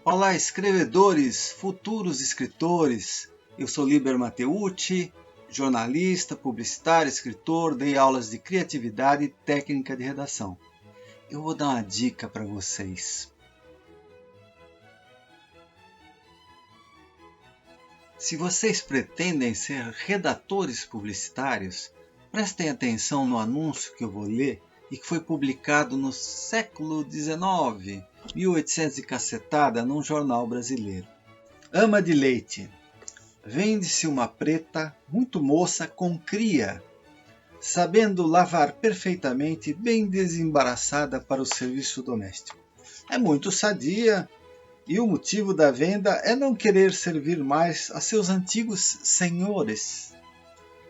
Olá, escrevedores, futuros escritores. Eu sou Liber Matteucci, jornalista, publicitário, escritor, dei aulas de criatividade e técnica de redação. Eu vou dar uma dica para vocês. Se vocês pretendem ser redatores publicitários, prestem atenção no anúncio que eu vou ler e que foi publicado no século XIX, 1800 e cacetada, num jornal brasileiro. Ama de leite. Vende-se uma preta, muito moça, com cria, sabendo lavar perfeitamente, bem desembaraçada para o serviço doméstico. É muito sadia, e o motivo da venda é não querer servir mais a seus antigos senhores.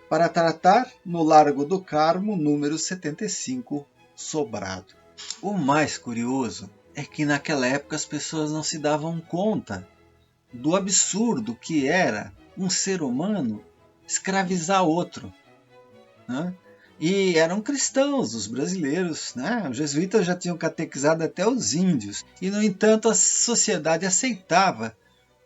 Para tratar, no Largo do Carmo, número 75, Sobrado. O mais curioso é que naquela época as pessoas não se davam conta do absurdo que era um ser humano escravizar outro, né? E eram cristãos, os brasileiros, né? Os jesuítas já tinham catequizado até os índios. E, no entanto, a sociedade aceitava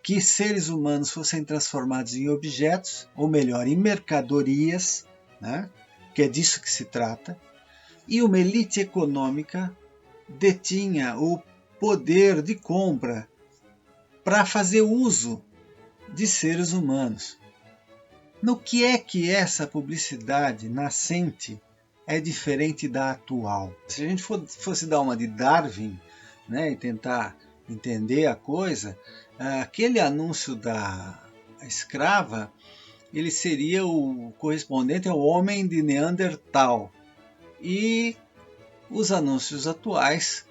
que seres humanos fossem transformados em objetos, ou melhor, em mercadorias, né? Que é disso que se trata. E uma elite econômica detinha o poder de compra para fazer uso de seres humanos. No que essa publicidade nascente é diferente da atual? Se a gente fosse dar uma de Darwin, né, e tentar entender a coisa, aquele anúncio da escrava, ele seria o correspondente ao homem de Neandertal. E os anúncios atuais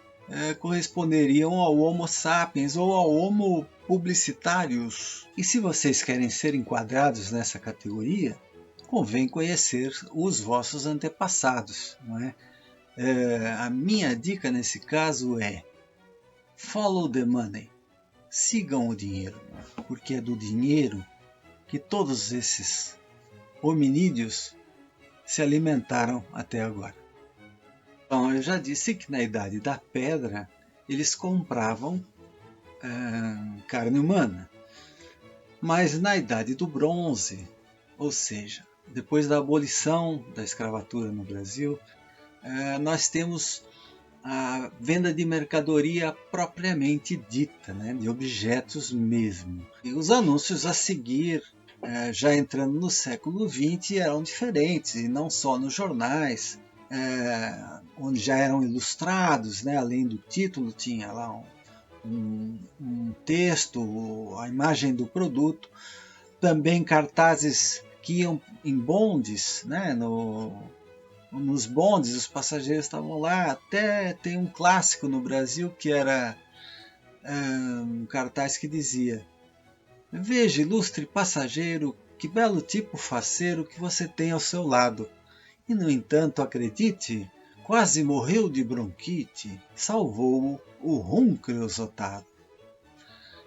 corresponderiam ao Homo sapiens ou ao Homo publicitários. E se vocês querem ser enquadrados nessa categoria, convém conhecer os vossos antepassados, não é? A minha dica nesse caso é: follow the money, sigam o dinheiro, porque é do dinheiro que todos esses hominídeos se alimentaram até agora. Bom, eu já disse que na Idade da Pedra eles compravam carne humana, mas na Idade do Bronze, ou seja, depois da abolição da escravatura no Brasil, nós temos a venda de mercadoria propriamente dita, né, de objetos mesmo. E os anúncios a seguir, já entrando no século XX, eram diferentes, e não só nos jornais, onde já eram ilustrados, né? Além do título tinha lá um texto, a imagem do produto, também cartazes que iam em bondes, né? Nos bondes os passageiros estavam lá. Até tem um clássico no Brasil que era um cartaz que dizia: veja, ilustre passageiro, que belo tipo faceiro que você tem ao seu lado. E, no entanto, acredite, quase morreu de bronquite, salvou-o o rum creosotado.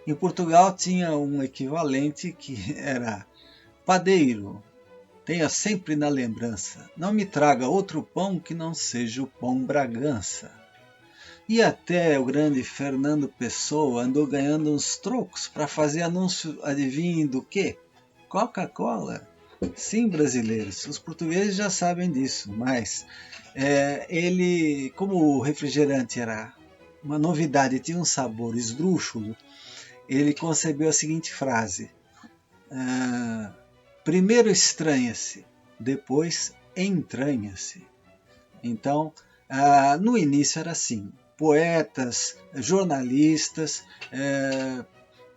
Em Portugal tinha um equivalente que era: padeiro, tenha sempre na lembrança, não me traga outro pão que não seja o pão Bragança. E até o grande Fernando Pessoa andou ganhando uns trocos para fazer anúncio, adivinhem do quê? Coca-Cola. Sim, brasileiros, os portugueses já sabem disso, mas ele, como o refrigerante era uma novidade, tinha um sabor esdrúxulo, ele concebeu a seguinte frase: primeiro estranha-se, depois entranha-se. Então, no início era assim: poetas, jornalistas,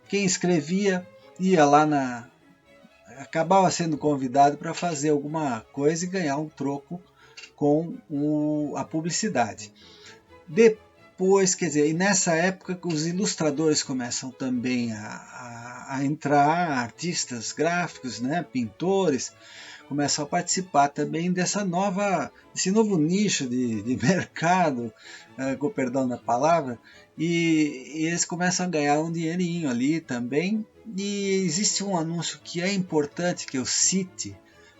quem escrevia ia lá acabava sendo convidado para fazer alguma coisa e ganhar um troco com a publicidade. Depois, quer dizer, e nessa época os ilustradores começam também a entrar, artistas gráficos, né, pintores, começam a participar também desse novo nicho de mercado, com perdão da palavra, e eles começam a ganhar um dinheirinho ali também. E existe um anúncio que é importante que eu cite,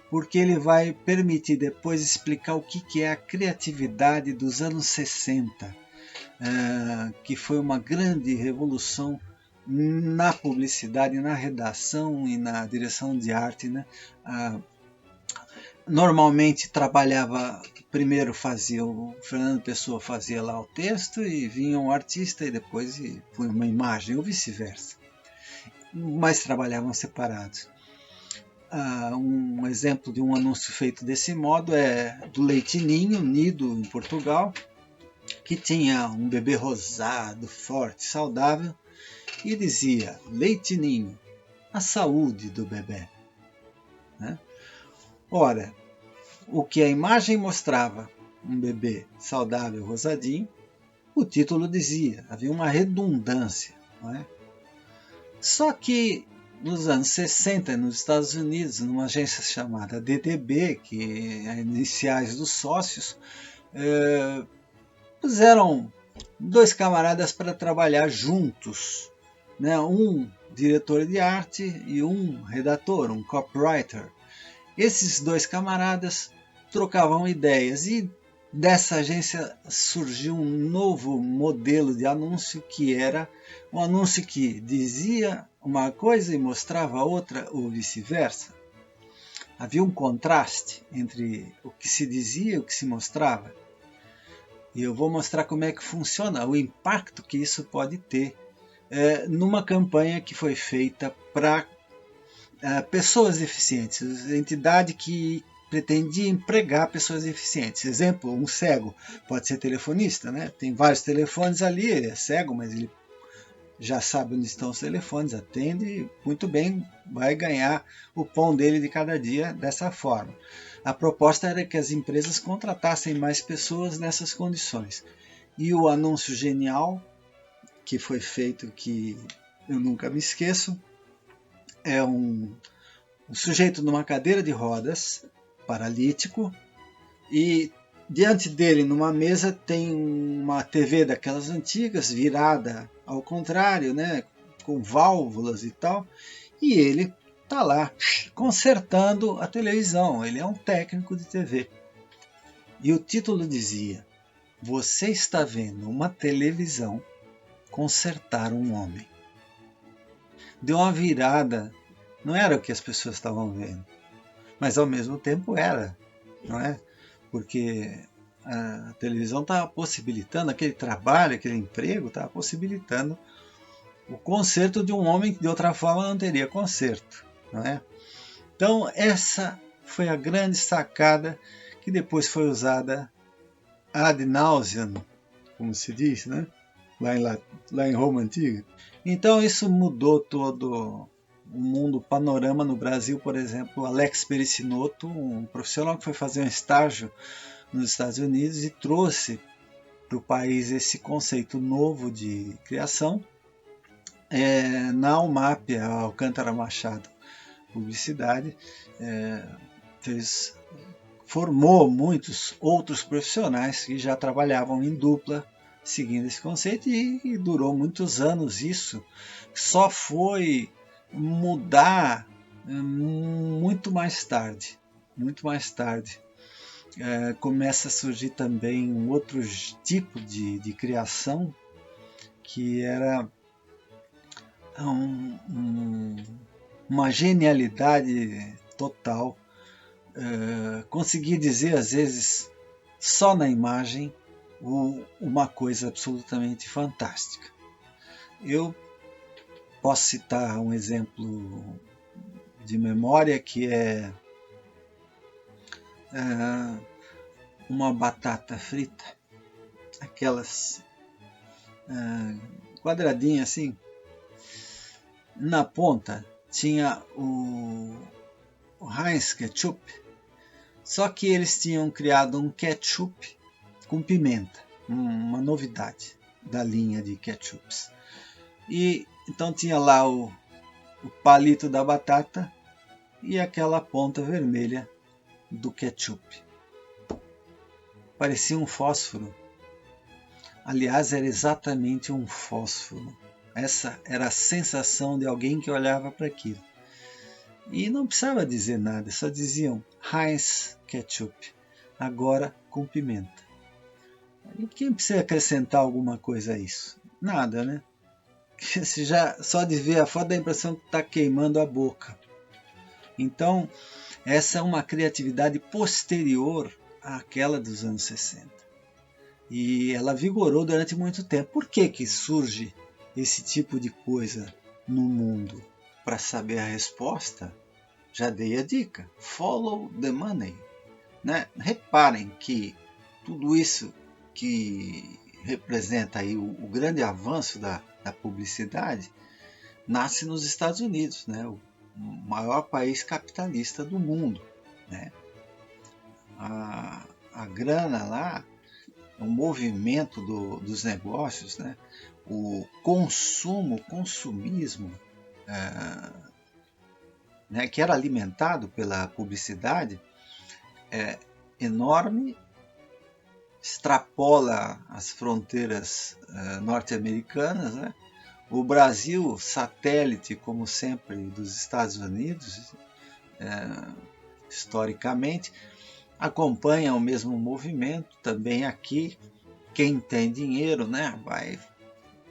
porque ele vai permitir depois explicar o que é a criatividade dos anos 60, que foi uma grande revolução na publicidade, na redação e na direção de arte, né? Normalmente trabalhava, primeiro fazia, o Fernando Pessoa fazia lá o texto e vinha um artista e depois punha uma imagem, ou vice-versa. Mas trabalhavam separados. Um exemplo de um anúncio feito desse modo é do Leite Ninho, Nido, em Portugal, que tinha um bebê rosado, forte, saudável, e dizia: Leite Ninho, a saúde do bebê. Né? Ora, o que a imagem mostrava, um bebê saudável, rosadinho, o título dizia, havia uma redundância. Não é? Só que nos anos 60, nos Estados Unidos, numa agência chamada DDB, que é iniciais dos sócios, puseram dois camaradas para trabalhar juntos, né? Um diretor de arte e um redator, um copywriter. Esses dois camaradas trocavam ideias e dessa agência surgiu um novo modelo de anúncio, que era um anúncio que dizia uma coisa e mostrava outra, ou vice-versa. Havia um contraste entre o que se dizia e o que se mostrava. E eu vou mostrar como é que funciona, o impacto que isso pode ter numa campanha que foi feita para pessoas deficientes, entidade que pretendia empregar pessoas deficientes. Exemplo, um cego pode ser telefonista, né? Tem vários telefones ali, ele é cego, mas ele já sabe onde estão os telefones, atende muito bem, vai ganhar o pão dele de cada dia dessa forma. A proposta era que as empresas contratassem mais pessoas nessas condições. E o anúncio genial que foi feito, que eu nunca me esqueço, é um sujeito numa cadeira de rodas, paralítico, e diante dele, numa mesa, tem uma TV daquelas antigas, virada ao contrário, né, com válvulas e tal, e ele está lá consertando a televisão. Ele é um técnico de TV. E o título dizia: Você está vendo uma televisão consertar um homem. Deu uma virada. Não era o que as pessoas estavam vendo, mas ao mesmo tempo era, não é? Porque a televisão estava possibilitando aquele trabalho, aquele emprego, estava possibilitando o conserto de um homem que de outra forma não teria conserto, não é? Então essa foi a grande sacada que depois foi usada ad nauseam, como se diz, né? Lá em Roma Antiga. Então isso mudou todo o mundo, o panorama no Brasil. Por exemplo, Alex Pericinoto, um profissional que foi fazer um estágio nos Estados Unidos e trouxe para o país esse conceito novo de criação. Na UMAP, a Alcântara Machado Publicidade, formou muitos outros profissionais que já trabalhavam em dupla seguindo esse conceito, e durou muitos anos isso. Só foi mudar muito mais tarde. Começa a surgir também um outro tipo de criação, que era uma genialidade total. Conseguir dizer, às vezes, só na imagem, uma coisa absolutamente fantástica. Eu posso citar um exemplo de memória, que é uma batata frita, aquelas quadradinhas assim. Na ponta tinha o Heinz Ketchup, só que eles tinham criado um ketchup com pimenta, uma novidade da linha de ketchups. E então tinha lá o palito da batata e aquela ponta vermelha do ketchup. Parecia um fósforo. Aliás, era exatamente um fósforo. Essa era a sensação de alguém que olhava para aquilo. E não precisava dizer nada, só diziam Heinz Ketchup, agora com pimenta. E quem precisa acrescentar alguma coisa a isso? Nada, né? Você já, só de ver a foto dá a impressão que está queimando a boca. Então, essa é uma criatividade posterior àquela dos anos 60. E ela vigorou durante muito tempo. Por que que surge esse tipo de coisa no mundo? Para saber a resposta, já dei a dica. Follow the money. Né? Reparem que tudo isso que representa aí o grande avanço da publicidade nasce nos Estados Unidos, né? O maior país capitalista do mundo. Né? A grana lá, o movimento dos negócios, né? O consumo, o consumismo, né? Que era alimentado pela publicidade, é enorme, extrapola as fronteiras norte-americanas, né? O Brasil, satélite, como sempre, dos Estados Unidos, historicamente, acompanha o mesmo movimento. Também aqui, quem tem dinheiro, né, vai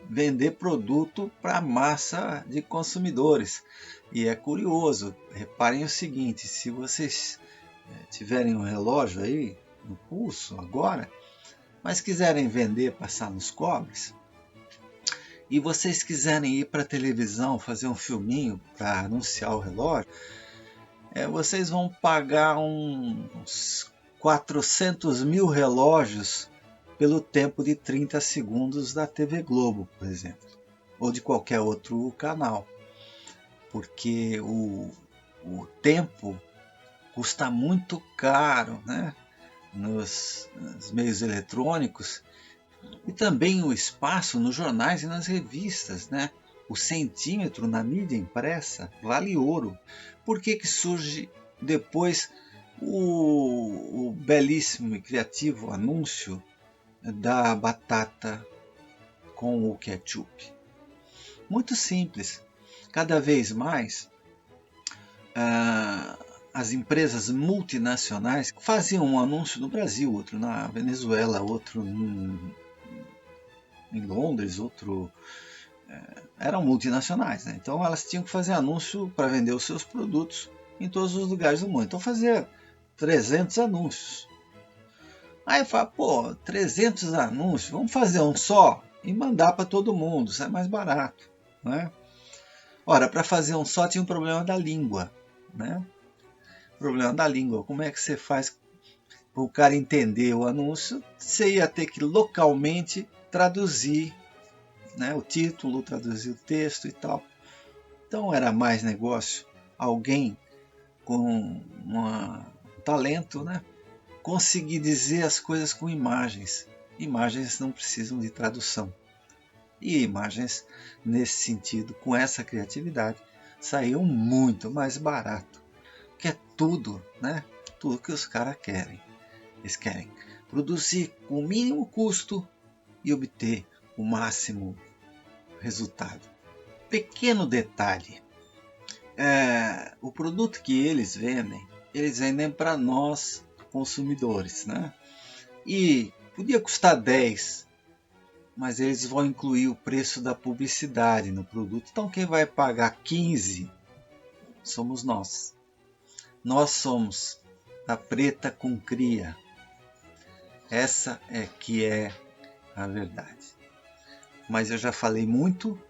vender produto para a massa de consumidores. E é curioso, reparem o seguinte, se vocês tiverem um relógio aí no pulso agora, mas quiserem vender, passar nos cobres, e vocês quiserem ir para a televisão fazer um filminho para anunciar o relógio, vocês vão pagar uns 400 mil relógios pelo tempo de 30 segundos da TV Globo, por exemplo, ou de qualquer outro canal, porque o tempo custa muito caro, né? Nos meios eletrônicos, e também o espaço nos jornais e nas revistas, né? O centímetro na mídia impressa vale ouro. Por que que surge depois o belíssimo e criativo anúncio da batata com o ketchup? Muito simples. Cada vez mais as empresas multinacionais faziam um anúncio no Brasil, outro na Venezuela, outro em Londres, outro... eram multinacionais, né? Então elas tinham que fazer anúncio para vender os seus produtos em todos os lugares do mundo. Então fazia 300 anúncios. Aí fala, pô, 300 anúncios, vamos fazer um só e mandar para todo mundo, isso é mais barato, né? Ora, para fazer um só tinha um problema da língua, né? Problema da língua, como é que você faz para o cara entender o anúncio? Você ia ter que localmente traduzir, né, o título, traduzir o texto e tal. Então era mais negócio alguém com um talento, né, conseguir dizer as coisas com imagens. Imagens não precisam de tradução. E imagens, nesse sentido, com essa criatividade, saíam muito mais barato. Que é tudo, né? Tudo que os caras querem. Eles querem produzir com o mínimo custo e obter o máximo resultado. Pequeno detalhe: o produto que eles vendem para nós consumidores, né? E podia custar 10, mas eles vão incluir o preço da publicidade no produto. Então quem vai pagar 15 somos nós. Nós somos a preta com cria. Essa é que é a verdade. Mas eu já falei muito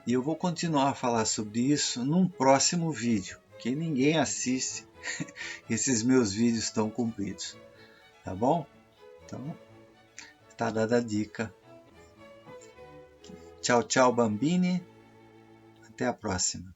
e eu vou continuar a falar sobre isso num próximo vídeo, que ninguém assiste esses meus vídeos tão compridos. Tá bom? Então, está dada a dica. Tchau, tchau, Bambini. Até a próxima.